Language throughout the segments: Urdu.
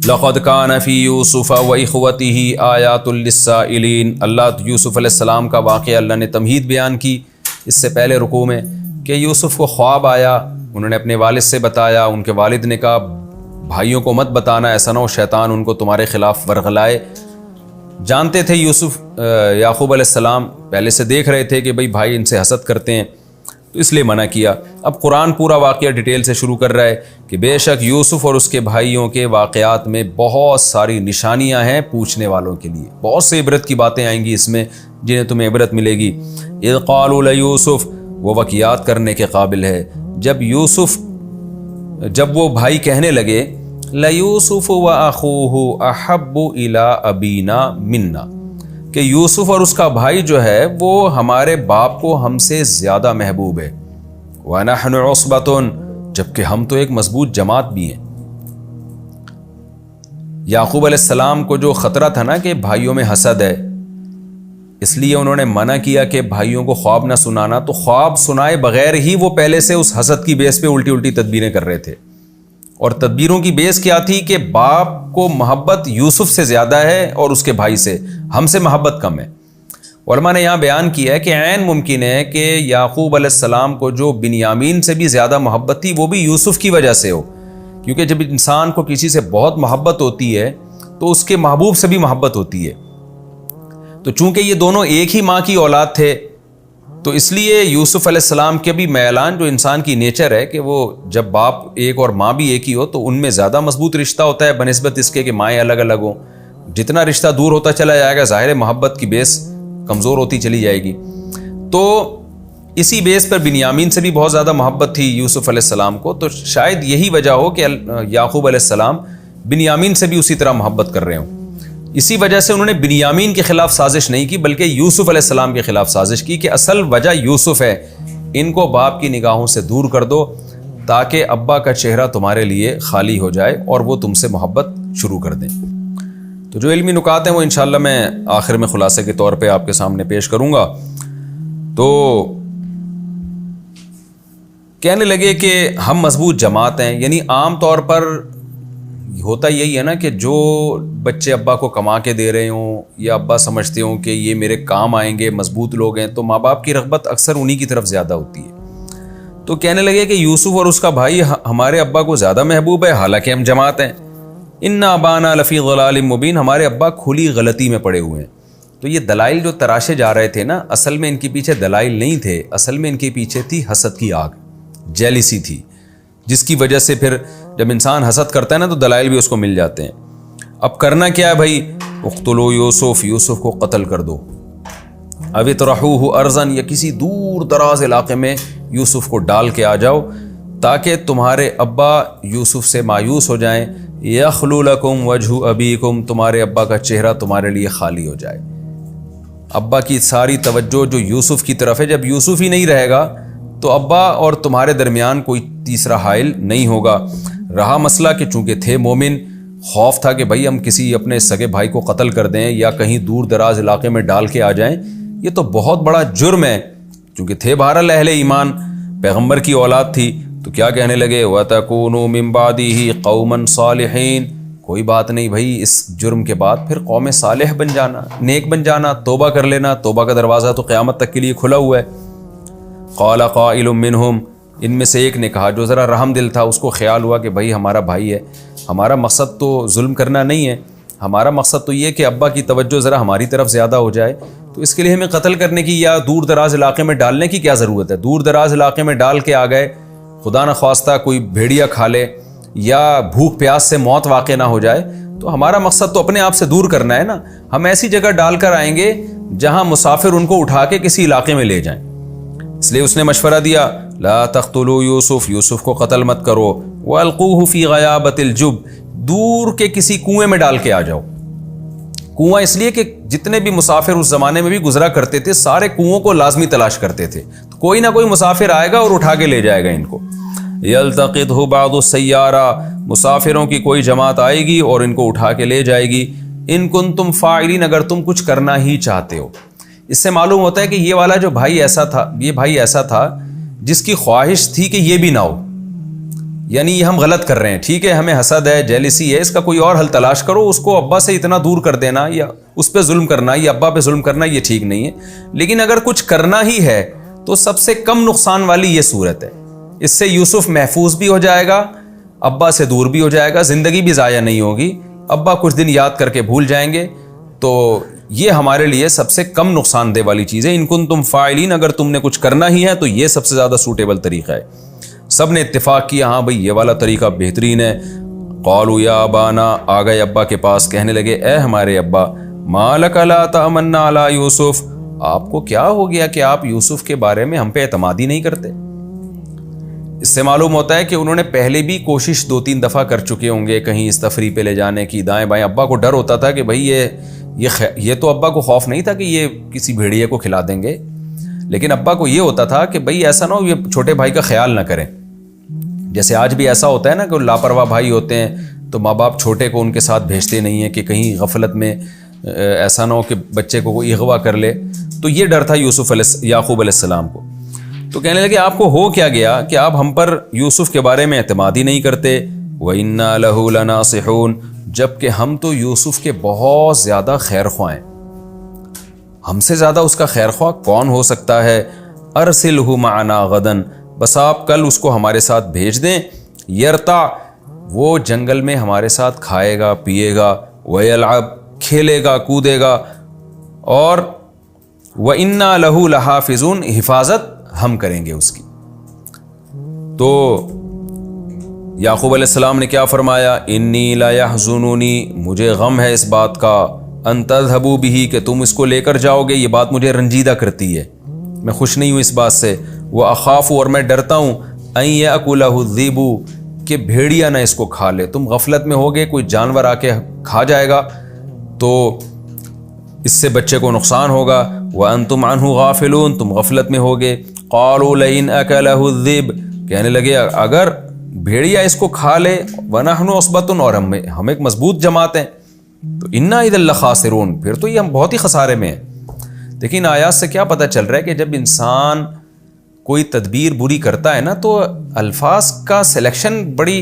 لقد کان فی یوسف و اخوتہ آیات للسائلین۔ اللہ یوسف علیہ السلام کا واقعہ اللہ نے تمہید بیان کی اس سے پہلے رکوع میں کہ یوسف کو خواب آیا، انہوں نے اپنے والد سے بتایا، ان کے والد نے کہا بھائیوں کو مت بتانا، ایسا نہ ہو شیطان ان کو تمہارے خلاف ورغلائے۔ جانتے تھے یوسف یعقوب علیہ السلام، پہلے سے دیکھ رہے تھے کہ بھائی ان سے حسد کرتے ہیں، تو اس لیے منع کیا۔ اب قرآن پورا واقعہ ڈیٹیل سے شروع کر رہا ہے کہ بے شک یوسف اور اس کے بھائیوں کے واقعات میں بہت ساری نشانیاں ہیں پوچھنے والوں کے لیے، بہت سے عبرت کی باتیں آئیں گی اس میں جنہیں تمہیں عبرت ملے گی۔ اذ قالوا لیوسف، وہ واقعات کرنے کے قابل ہے جب وہ بھائی کہنے لگے لیوسف واخوہ احب الی ابینا منا، کہ یوسف اور اس کا بھائی جو ہے وہ ہمارے باپ کو ہم سے زیادہ محبوب ہے، وَنَحْنُ عُصْبَةٌ، جبکہ ہم تو ایک مضبوط جماعت بھی ہیں۔ یعقوب علیہ السلام کو جو خطرہ تھا نا کہ بھائیوں میں حسد ہے، اس لیے انہوں نے منع کیا کہ بھائیوں کو خواب نہ سنانا، تو خواب سنائے بغیر ہی وہ پہلے سے اس حسد کی بیس پہ الٹی الٹی تدبیریں کر رہے تھے، اور تدبیروں کی بیس کیا تھی کہ باپ کو محبت یوسف سے زیادہ ہے اور اس کے بھائی سے، ہم سے محبت کم ہے۔ علماء نے یہاں بیان کیا ہے کہ عین ممکن ہے کہ یعقوب علیہ السلام کو جو بنیامین سے بھی زیادہ محبت تھی وہ بھی یوسف کی وجہ سے ہو، کیونکہ جب انسان کو کسی سے بہت محبت ہوتی ہے تو اس کے محبوب سے بھی محبت ہوتی ہے، تو چونکہ یہ دونوں ایک ہی ماں کی اولاد تھے تو اس لیے یوسف علیہ السلام کے بھی میلان، جو انسان کی نیچر ہے کہ وہ جب باپ ایک اور ماں بھی ایک ہی ہو تو ان میں زیادہ مضبوط رشتہ ہوتا ہے بنسبت اس کے کہ مائیں الگ الگ ہوں۔ جتنا رشتہ دور ہوتا چلا جائے گا ظاہر محبت کی بیس کمزور ہوتی چلی جائے گی، تو اسی بیس پر بنیامین سے بھی بہت زیادہ محبت تھی یوسف علیہ السلام کو، تو شاید یہی وجہ ہو کہ یعقوب علیہ السلام بنیامین سے بھی اسی طرح محبت کر رہے ہوں۔ اسی وجہ سے انہوں نے بنیامین کے خلاف سازش نہیں کی بلکہ یوسف علیہ السلام کے خلاف سازش کی کہ اصل وجہ یوسف ہے، ان کو باپ کی نگاہوں سے دور کر دو تاکہ ابا کا چہرہ تمہارے لیے خالی ہو جائے اور وہ تم سے محبت شروع کر دیں۔ تو جو علمی نکات ہیں وہ انشاءاللہ میں آخر میں خلاصے کے طور پہ آپ کے سامنے پیش کروں گا۔ تو کہنے لگے کہ ہم مضبوط جماعت ہیں، یعنی عام طور پر ہوتا یہی ہے نا کہ جو بچے ابا کو کما کے دے رہے ہوں یا ابا سمجھتے ہوں کہ یہ میرے کام آئیں گے، مضبوط لوگ ہیں، تو ماں باپ کی رغبت اکثر انہی کی طرف زیادہ ہوتی ہے۔ تو کہنے لگے کہ یوسف اور اس کا بھائی ہمارے ابا کو زیادہ محبوب ہے حالانکہ ہم جماعت ہیں۔ اِنَّ أَبَانَا لَفِي ضَلَالٍ مُبِينٍ، ہمارے ابا کھلی غلطی میں پڑے ہوئے ہیں۔ تو یہ دلائل جو تراشے جا رہے تھے نا، اصل میں ان کے پیچھے دلائل نہیں تھے، اصل میں ان کے پیچھے تھی حسد کی آگ، جیلیسی تھی، جس کی وجہ سے پھر جب انسان حسد کرتا ہے نا تو دلائل بھی اس کو مل جاتے ہیں۔ اب کرنا کیا ہے بھائی؟ اقتلوا یوسف، یوسف کو قتل کر دو، او اطرحوہ ارضا، یا کسی دور دراز علاقے میں یوسف کو ڈال کے آ جاؤ تاکہ تمہارے ابا یوسف سے مایوس ہو جائیں، یخلو لکم وجہ ابیکم، تمہارے ابا کا چہرہ تمہارے لیے خالی ہو جائے۔ ابا کی ساری توجہ جو یوسف کی طرف ہے، جب یوسف ہی نہیں رہے گا تو ابا اور تمہارے درمیان کوئی تیسرا حائل نہیں ہوگا۔ رہا مسئلہ کہ چونکہ تھے مومن، خوف تھا کہ بھائی ہم کسی اپنے سگے بھائی کو قتل کر دیں یا کہیں دور دراز علاقے میں ڈال کے آ جائیں، یہ تو بہت بڑا جرم ہے۔ چونکہ تھے بہرحال اہل ایمان، پیغمبر کی اولاد تھی، تو کیا کہنے لگے وَتَكُونُوا مِن بَعْدِهِ قَوْمًا صَالِحِينَ، کوئی بات نہیں بھائی، اس جرم کے بعد پھر قوم صالح بن جانا، نیک بن جانا، توبہ کر لینا، توبہ کا دروازہ تو قیامت تک کے لیے کھلا ہوا ہے۔ قال قائل منہم، ان میں سے ایک نے کہا جو ذرا رحم دل تھا، اس کو خیال ہوا کہ بھائی ہمارا بھائی ہے، ہمارا مقصد تو ظلم کرنا نہیں ہے، ہمارا مقصد تو یہ کہ ابا کی توجہ ذرا ہماری طرف زیادہ ہو جائے، تو اس کے لیے ہمیں قتل کرنے کی یا دور دراز علاقے میں ڈالنے کی کیا ضرورت ہے؟ دور دراز علاقے میں ڈال کے آ گئے، خدا نخواستہ کوئی بھیڑیا کھا لے یا بھوک پیاس سے موت واقع نہ ہو جائے، تو ہمارا مقصد تو اپنے آپ سے دور کرنا ہے نا۔ ہم ایسی جگہ ڈال کر آئیں گے جہاں مسافر ان کو اٹھا کے کسی علاقے میں لے جائیں۔ اس لیے اس نے مشورہ دیا لا تقتلوا یوسف، یوسف کو قتل مت کرو، والقوہ فی غیابۃ الجب، دور کے کسی کنویں میں ڈال کے آ جاؤ۔ کنواں اس لیے کہ جتنے بھی مسافر اس زمانے میں بھی گزرا کرتے تھے سارے کنووں کو لازمی تلاش کرتے تھے، تو کوئی نہ کوئی مسافر آئے گا اور اٹھا کے لے جائے گا ان کو۔ یلتقطہ بعض السیارہ، مسافروں کی کوئی جماعت آئے گی اور ان کو اٹھا کے لے جائے گی۔ ان کنتم فاعلین، اگر تم کچھ کرنا ہی چاہتے ہو۔ اس سے معلوم ہوتا ہے کہ یہ والا جو بھائی ایسا تھا، یہ بھائی ایسا تھا جس کی خواہش تھی کہ یہ بھی نہ ہو، یعنی یہ ہم غلط کر رہے ہیں، ٹھیک ہے ہمیں حسد ہے، جیلسی ہے، اس کا کوئی اور حل تلاش کرو، اس کو ابا سے اتنا دور کر دینا یا اس پہ ظلم کرنا یا ابا پہ ظلم کرنا یہ ٹھیک نہیں ہے۔ لیکن اگر کچھ کرنا ہی ہے تو سب سے کم نقصان والی یہ صورت ہے، اس سے یوسف محفوظ بھی ہو جائے گا، ابا سے دور بھی ہو جائے گا، زندگی بھی ضائع نہیں ہوگی، ابا کچھ دن یاد کر کے بھول جائیں گے، تو یہ ہمارے لیے سب سے کم نقصان دہ والی چیز ہے۔ ان کنتم فاعلین، اگر تم نے کچھ کرنا ہی ہے تو یہ سب سے زیادہ سوٹیبل طریقہ ہے۔ سب نے اتفاق کیا ہاں بھئی یہ والا طریقہ بہترین ہے۔ قالوا یا ابانا، آ گئے ابا کے پاس، کہنے لگے اے ہمارے ابا، ما لک لا تأمنا علی یوسف، آپ کو کیا ہو گیا کہ آپ یوسف کے بارے میں ہم پہ اعتماد ہی نہیں کرتے؟ اس سے معلوم ہوتا ہے کہ انہوں نے پہلے بھی کوشش 2-3 دفعہ کر چکے ہوں گے کہیں اس تفریح پہ لے جانے کی، دائیں بائیں۔ ابا کو ڈر ہوتا تھا کہ بھئی یہ تو ابا کو خوف نہیں تھا کہ یہ کسی بھیڑیے کو کھلا دیں گے، لیکن ابا کو یہ ہوتا تھا کہ بھئی ایسا نہ ہو یہ چھوٹے بھائی کا خیال نہ کریں۔ جیسے آج بھی ایسا ہوتا ہے نا کہ لاپرواہ بھائی ہوتے ہیں تو ماں باپ چھوٹے کو ان کے ساتھ بھیجتے نہیں ہیں کہ کہیں غفلت میں ایسا نہ ہو کہ بچے کو کوئی اغوا کر لے، تو یہ ڈر تھا یعقوب علیہ السلام کو۔ تو کہنے لگے آپ کو ہو کیا گیا کہ آپ ہم پر یوسف کے بارے میں اعتماد ہی نہیں کرتے؟ وَإِنَّا لَهُ لَنَاصِحُونَ، جبکہ ہم تو یوسف کے بہت زیادہ خیر خواہ ہیں، ہم سے زیادہ اس کا خیر خواہ کون ہو سکتا ہے؟ ارسلہ معنا غدن، بس آپ کل اس کو ہمارے ساتھ بھیج دیں، یرتع، وہ جنگل میں ہمارے ساتھ کھائے گا پیے گا، ویلعب، کھیلے گا کودے گا، اور وَإِنَّا لَهُ لَحَافِظُونَ، حفاظت ہم کریں گے اس کی۔ تو یعقوب علیہ السلام نے کیا فرمایا؟ انی لا یحزننی، مجھے غم ہے اس بات کا، ان تذهبوا به، کہ تم اس کو لے کر جاؤ گے، یہ بات مجھے رنجیدہ کرتی ہے، میں خوش نہیں ہوں اس بات سے۔ واخاف، اور میں ڈرتا ہوں، ان یاکلہ الذئب، کہ بھیڑیا نہ اس کو کھا لے۔ تم غفلت میں ہوگے، کوئی جانور آ کے کھا جائے گا تو اس سے بچے کو نقصان ہوگا۔ وانتم عنہ غافلون، تم غفلت میں ہوگے۔ قالوا لئن اکلہ الذئب، کہنے لگے اگر بھیڑیا اس کو کھا لے، ونحن عصبۃ، اور ہم ایک مضبوط جماعت ہیں، تو انا اذا لخاسرون، پھر تو یہ ہم بہت ہی خسارے میں ہیں۔ لیکن آیات سے کیا پتہ چل رہا ہے کہ جب انسان کوئی تدبیر بری کرتا ہے نا تو الفاظ کا سلیکشن بڑی،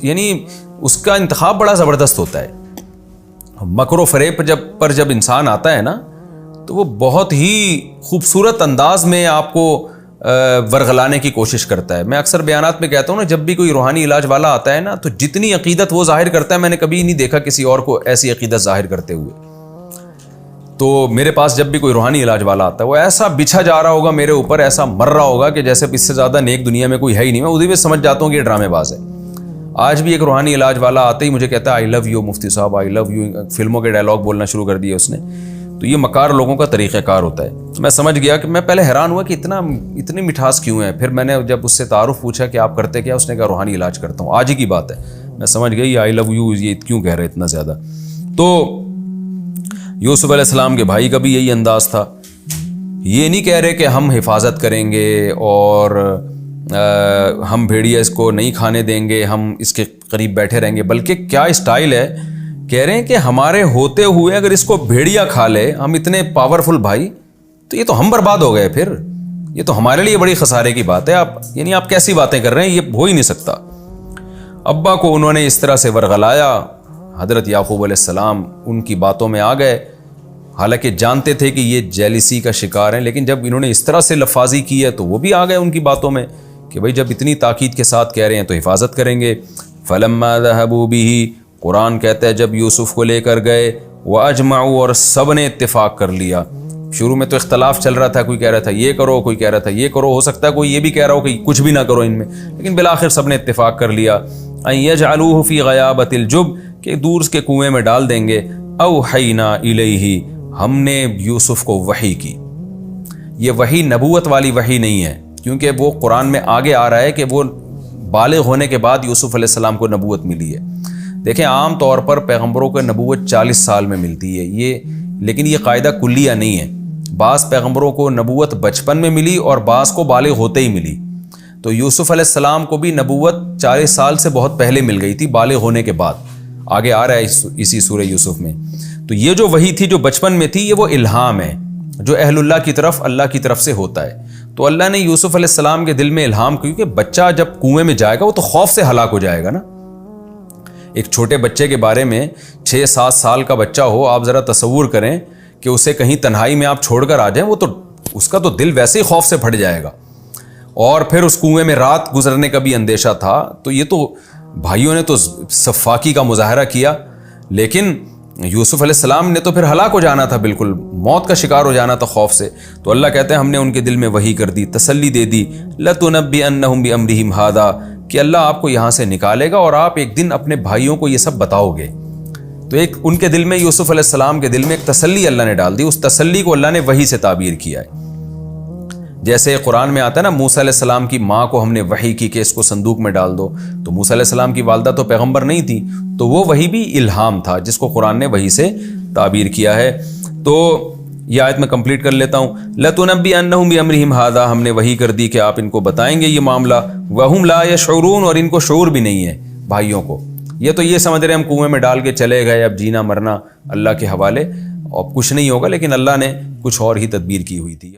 یعنی اس کا انتخاب بڑا زبردست ہوتا ہے۔ مکر و فریب پر جب انسان آتا ہے نا تو وہ بہت ہی خوبصورت انداز میں آپ کو ورغلانے کی کوشش کرتا ہے۔ میں اکثر بیانات میں کہتا ہوں نا، جب بھی کوئی روحانی علاج والا آتا ہے نا تو جتنی عقیدت وہ ظاہر کرتا ہے، میں نے کبھی نہیں دیکھا کسی اور کو ایسی عقیدت ظاہر کرتے ہوئے۔ تو میرے پاس جب بھی کوئی روحانی علاج والا آتا ہے وہ ایسا بچھا جا رہا ہوگا میرے اوپر، ایسا مر رہا ہوگا کہ جیسے اس سے زیادہ نیک دنیا میں کوئی ہے ہی نہیں، میں اسی میں سمجھ جاتا ہوں کہ یہ ڈرامے باز ہے۔ آج بھی ایک روحانی علاج والا آتے ہی مجھے کہتا ہے آئی لو یو مفتی صاحب، آئی لو یو، فلموں کے ڈائلاگ بولنا شروع کر دیا اس نے۔ تو یہ مکار لوگوں کا طریقہ کار ہوتا ہے۔ میں سمجھ گیا کہ میں پہلے حیران ہوا کہ اتنی مٹھاس کیوں ہے، پھر میں نے جب اس سے تعارف پوچھا کہ آپ کرتے کیا، اس نے کہا روحانی علاج کرتا ہوں۔ آج ہی کی بات ہے، میں سمجھ گئی یہ آئی لو یو یہ کیوں کہہ رہے اتنا زیادہ۔ تو یوسف علیہ السلام کے بھائی کا بھی یہی انداز تھا، یہ نہیں کہہ رہے کہ ہم حفاظت کریں گے اور ہم بھیڑیا اس کو نہیں کھانے دیں گے، ہم اس کے قریب بیٹھے رہیں گے، بلکہ کیا اسٹائل ہے، کہہ رہے ہیں کہ ہمارے ہوتے ہوئے اگر اس کو بھیڑیا کھا لے، ہم اتنے پاورفل بھائی، تو یہ تو ہم برباد ہو گئے، پھر یہ تو ہمارے لیے بڑی خسارے کی بات ہے۔ آپ کیسی باتیں کر رہے ہیں، یہ ہو ہی نہیں سکتا۔ ابا کو انہوں نے اس طرح سے ورغلایا، حضرت یعقوب علیہ السلام ان کی باتوں میں آ گئے، حالانکہ جانتے تھے کہ یہ جیلسی کا شکار ہیں، لیکن جب انہوں نے اس طرح سے لفاظی کی ہے تو وہ بھی آ گئے ان کی باتوں میں کہ بھئی جب اتنی تاکید کے ساتھ کہہ رہے ہیں تو حفاظت کریں گے۔ فلما ذهبوا به، قرآن کہتا ہے جب یوسف کو لے کر گئے، واجمعوا، اور سب نے اتفاق کر لیا۔ شروع میں تو اختلاف چل رہا تھا، کوئی کہہ رہا تھا یہ کرو، کوئی کہہ رہا تھا یہ کرو، ہو سکتا ہے کوئی یہ بھی کہہ رہا ہو کہ کچھ بھی نہ کرو ان میں، لیکن بالآخر سب نے اتفاق کر لیا۔ ان یجعلوہ فی غیابۃ الجب، کہ دور کے کنویں میں ڈال دیں گے۔ اوحینا الیہ، ہم نے یوسف کو وحی کی۔ یہ وحی نبوت والی وحی نہیں ہے، کیونکہ وہ قرآن میں آگے آ رہا ہے کہ وہ بالغ ہونے کے بعد یوسف علیہ السلام کو نبوت ملی ہے۔ دیکھیں عام طور پر پیغمبروں کو نبوت 40 سال میں ملتی ہے، لیکن یہ قاعدہ کلیہ نہیں ہے۔ بعض پیغمبروں کو نبوت بچپن میں ملی اور بعض کو بالغ ہوتے ہی ملی۔ تو یوسف علیہ السلام کو بھی نبوت 40 سال سے بہت پہلے مل گئی تھی، بالغ ہونے کے بعد، آگے آ رہا ہے اسی سورہ یوسف میں۔ تو یہ جو وحی تھی جو بچپن میں تھی، یہ وہ الہام ہے جو اہل اللہ کی طرف سے ہوتا ہے۔ تو اللہ نے یوسف علیہ السلام کے دل میں الہام کی کہ بچہ جب کنویں میں جائے گا وہ تو خوف سے ہلاک ہو جائے گا نا. ایک چھوٹے بچے کے بارے میں 6-7 سال کا بچہ ہو, آپ ذرا تصور کریں کہ اسے کہیں تنہائی میں آپ چھوڑ کر آ جائیں, وہ تو اس کا تو دل ویسے ہی خوف سے پھٹ جائے گا. اور پھر اس کنویں میں رات گزرنے کا بھی اندیشہ تھا. تو یہ تو بھائیوں نے تو صفاقی کا مظاہرہ کیا, لیکن یوسف علیہ السلام نے تو پھر ہلاک ہو جانا تھا, بالکل موت کا شکار ہو جانا تھا خوف سے. تو اللہ کہتے ہیں ہم نے ان کے دل میں وحی کر دی, تسلی دے دی, لَتُنَبِّئَنَّهُم بِأَمْرِهِمْ هَذَا, کہ اللہ آپ کو یہاں سے نکالے گا اور آپ ایک دن اپنے بھائیوں کو یہ سب بتاؤ گے. تو ایک ان کے دل میں, یوسف علیہ السلام کے دل میں ایک تسلی اللہ نے ڈال دی. اس تسلی کو اللہ نے وحی سے تعبیر کیا ہے. جیسے قرآن میں آتا ہے نا, موسیٰ علیہ السلام کی ماں کو ہم نے وحی کی کہ اس کو صندوق میں ڈال دو. تو موسیٰ علیہ السلام کی والدہ تو پیغمبر نہیں تھی, تو وہ وحی بھی الہام تھا جس کو قرآن نے وحی سے تعبیر کیا ہے. تو یہ آیت میں کمپلیٹ کر لیتا ہوں. لَتُنَبِّئَنَّهُم بِأَمْرِهِمْ هَذَا, ہم نے وحی کر دی کہ آپ ان کو بتائیں گے یہ معاملہ. وَهُمْ لَا يَشْعُرُونَ, اور ان کو شعور بھی نہیں ہے بھائیوں کو. یہ تو یہ سمجھ رہے ہیں ہم کنویں میں ڈال کے چلے گئے, اب جینا مرنا اللہ کے حوالے, اور کچھ نہیں ہوگا. لیکن اللہ نے کچھ اور ہی تدبیر کی ہوئی تھی.